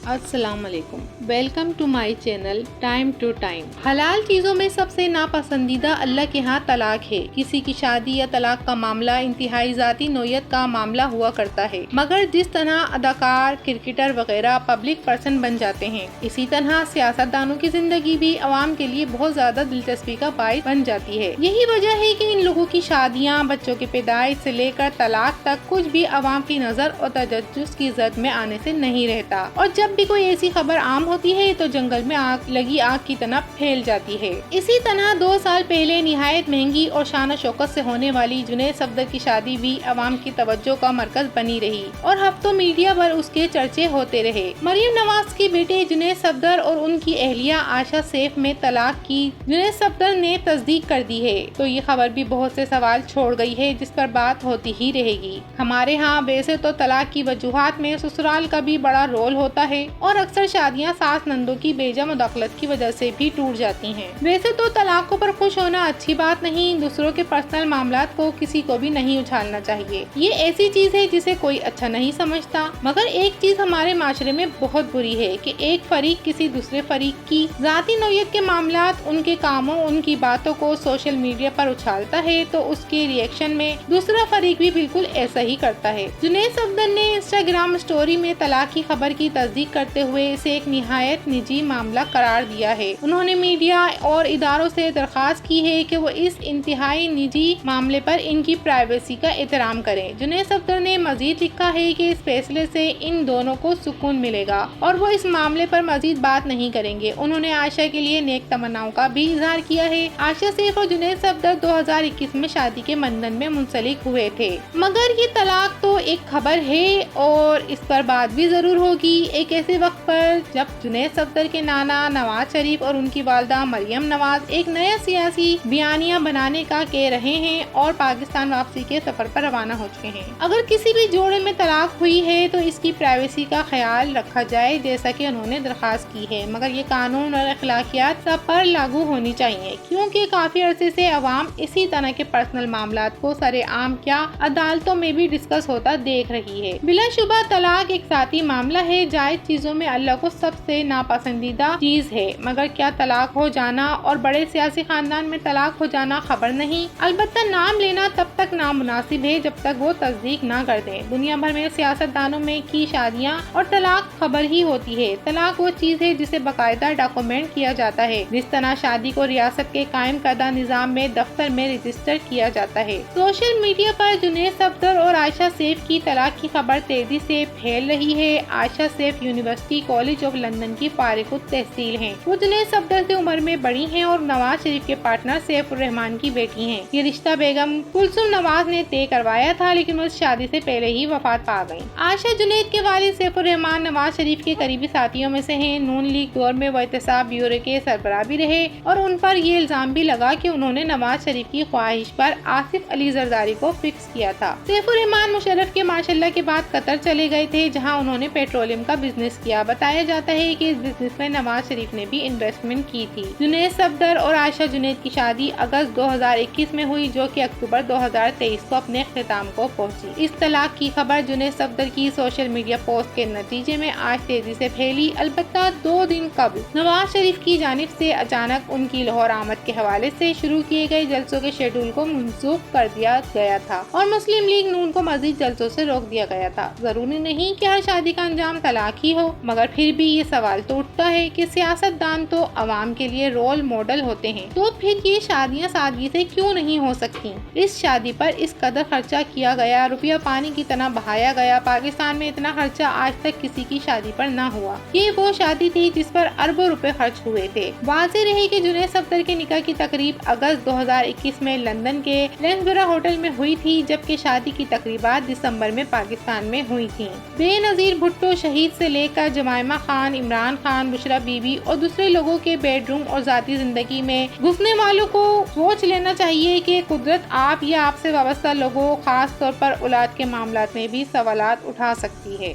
السلام علیکم، welcome to my channel time to time. حلال چیزوں میں سب سے ناپسندیدہ اللہ کے ہاں طلاق ہے۔ کسی کی شادی یا طلاق کا معاملہ انتہائی ذاتی نوعیت کا معاملہ ہوا کرتا ہے، مگر جس طرح اداکار، کرکٹر وغیرہ پبلک پرسن بن جاتے ہیں، اسی طرح سیاست دانوں کی زندگی بھی عوام کے لیے بہت زیادہ دلچسپی کا باعث بن جاتی ہے۔ یہی وجہ ہے کہ ان لوگوں کی شادیاں، بچوں کی پیدائش سے لے کر طلاق تک کچھ بھی عوام کی نظر اور تجسس کی زد میں آنے سے نہیں رہتا، اور جب بھی کوئی ایسی خبر عام ہوتی ہے تو جنگل میں لگی آگ کی طرح پھیل جاتی ہے۔ اسی طرح 2 سال پہلے نہایت مہنگی اور شان و شوکت سے ہونے والی جنید صفدر کی شادی بھی عوام کی توجہ کا مرکز بنی رہی اور ہفتوں میڈیا پر اس کے چرچے ہوتے رہے۔ مریم نواز کے بیٹے جنید صفدر اور ان کی اہلیہ عائشہ سیف میں طلاق کی جنید صفدر نے تصدیق کر دی ہے، تو یہ خبر بھی بہت سے سوال چھوڑ گئی ہے جس پر بات ہوتی ہی رہے گی۔ ہمارے ہاں ویسے تو طلاق کی وجوہات میں سسرال کا بھی بڑا رول ہوتا ہے اور اکثر شادیاں ساس نندوں کی بیجا مداخلت کی وجہ سے بھی ٹوٹ جاتی ہیں۔ ویسے تو طلاقوں پر خوش ہونا اچھی بات نہیں، دوسروں کے پرسنل معاملات کو کسی کو بھی نہیں اچھالنا چاہیے، یہ ایسی چیز ہے جسے کوئی اچھا نہیں سمجھتا، مگر ایک چیز ہمارے معاشرے میں بہت بری ہے کہ ایک فریق کسی دوسرے فریق کی ذاتی نوعیت کے معاملات، ان کے کاموں، ان کی باتوں کو سوشل میڈیا پر اچھالتا ہے تو اس کے ری ایکشن میں دوسرا فریق بھی بالکل ایسا ہی کرتا ہے۔ جنید صفدر نے انسٹاگرام اسٹوری میں طلاق کی خبر کی تصدیق کرتے ہوئے اسے ایک نہایت نجی معاملہ قرار دیا ہے۔ انہوں نے میڈیا اور اداروں سے درخواست کی ہے کہ وہ اس انتہائی نجی معاملے پر ان کی پرائیویسی کا احترام کریں۔ جنید صفدر نے مزید لکھا ہے کہ اس فیصلے سے ان دونوں کو سکون ملے گا اور وہ اس معاملے پر مزید بات نہیں کریں گے۔ انہوں نے عائشہ کے لیے نیک تمناؤں کا بھی اظہار کیا ہے۔ عائشہ سیف اور جنید صفدر 2021 میں شادی کے بندھن میں منسلک ہوئے تھے، مگر یہ طلاق تو ایک خبر ہے اور اس پر بات بھی ضرور ہوگی ایک ایسے وقت پر جب جنید صفدر کے نانا نواز شریف اور ان کی والدہ مریم نواز ایک نیا سیاسی بیانیہ بنانے کا کہہ رہے ہیں اور پاکستان واپسی کے سفر پر روانہ ہو چکے ہیں۔ اگر کسی بھی جوڑے میں طلاق ہوئی ہے تو اس کی پرائیویسی کا خیال رکھا جائے جیسا کہ انہوں نے درخواست کی ہے، مگر یہ قانون اور اخلاقیات سب پر لاگو ہونی چاہیے، کیونکہ کافی عرصے سے عوام اسی طرح کے پرسنل معاملات کو سرے عام کیا عدالتوں میں بھی ڈسکس ہوتا دیکھ رہی ہے۔ بلا شبہ طلاق ایک ذاتی معاملہ ہے، جائز چیزوں میں اللہ کو سب سے ناپسندیدہ چیز ہے، مگر کیا طلاق ہو جانا اور بڑے سیاسی خاندان میں طلاق ہو جانا خبر نہیں؟ البتہ نام لینا تب تک نامناسب ہے جب تک وہ تصدیق نہ کر دیں۔ دنیا بھر میں سیاست دانوں میں کی شادیاں اور طلاق خبر ہی ہوتی ہے۔ طلاق وہ چیز ہے جسے باقاعدہ ڈاکومنٹ کیا جاتا ہے، جس طرح شادی کو ریاست کے قائم کردہ نظام میں دفتر میں رجسٹر کیا جاتا ہے۔ سوشل میڈیا پر جنید صفدر اور عائشہ سیف کی طلاق کی خبر تیزی سے پھیل رہی ہے۔ Ayesha Saif university college of London کی فارغ التحصیل ہیں۔ وہ جنید صفدر سے عمر میں بڑی ہیں اور نواز شریف کے پارٹنر سیف الرحمان کی بیٹی ہیں۔ یہ رشتہ بیگم کلثوم نواز نے طے کروایا تھا، لیکن وہ اس شادی سے پہلے ہی وفات پا گئیں۔ عائشہ جنید کے والد سیف الرحمان نواز شریف کے قریبی ساتھیوں میں سے ہیں۔ نون لیگ دور میں وہ احتساب بیورو کے سربراہ بھی رہے اور ان پر یہ الزام بھی لگا کہ انہوں نے نواز شریف کی خواہش پر آصف علی زرداری کو فکس کیا تھا۔ سیف الرحمان مشرف کے معاشرہ کے بعد قطر چلے گئے تھے، جہاں انہوں نے پیٹرولیم کا بزنس کیا۔ بتایا جاتا ہے کہ اس بزنس میں نواز شریف نے بھی انویسٹمنٹ کی تھی۔ جنید صفدر اور عائشہ جنید کی شادی اگست 2021 میں ہوئی، جو کہ اکتوبر 2023 کو اپنے اختتام کو پہنچی۔ اس طلاق کی خبر جنید صفدر کی سوشل میڈیا پوسٹ کے نتیجے میں آج تیزی سے پھیلی، البتہ 2 دن قبل نواز شریف کی جانب سے اچانک ان کی لاہور آمد کے حوالے سے شروع کیے گئے جلسوں کے شیڈول کو منسوخ کر دیا گیا تھا اور مسلم لیگ نون کو مزید جلسوں سے روک دیا گیا تھا۔ ضروری نہیں کہ ہر شادی کا انجام طلاق ہی ہو، مگر پھر بھی یہ سوال تو اٹھتا ہے کہ سیاست دان تو عوام کے لیے رول ماڈل ہوتے ہیں، تو پھر یہ شادیاں سادگی سے کیوں نہیں ہو سکتی؟ اس شادی پر اس قدر خرچہ کیا گیا، روپیہ پانی کی طرح بہایا گیا۔ پاکستان میں اتنا خرچہ آج تک کسی کی شادی پر نہ ہوا۔ یہ وہ شادی تھی جس پر اربوں روپے خرچ ہوئے تھے۔ واضح رہے کہ جنید صفدر کے نکاح کی تقریب اگست 2021 میں لندن کے لینسبرا ہوٹل میں ہوئی تھی، جبکہ شادی کی تقریبات دسمبر میں پاکستان میں ہوئی تھیں۔ بے نظیر بھٹو شہید سے لے کر Jemima Khan, Imran Khan, Bushra be be اور دوسرے لوگوں کے بیڈ روم اور ذاتی زندگی میں گھسنے والوں کو سوچ لینا چاہیے کہ قدرت آپ یا آپ سے وابستہ لوگوں، خاص طور پر اولاد کے معاملات میں بھی سوالات اٹھا سکتی ہے۔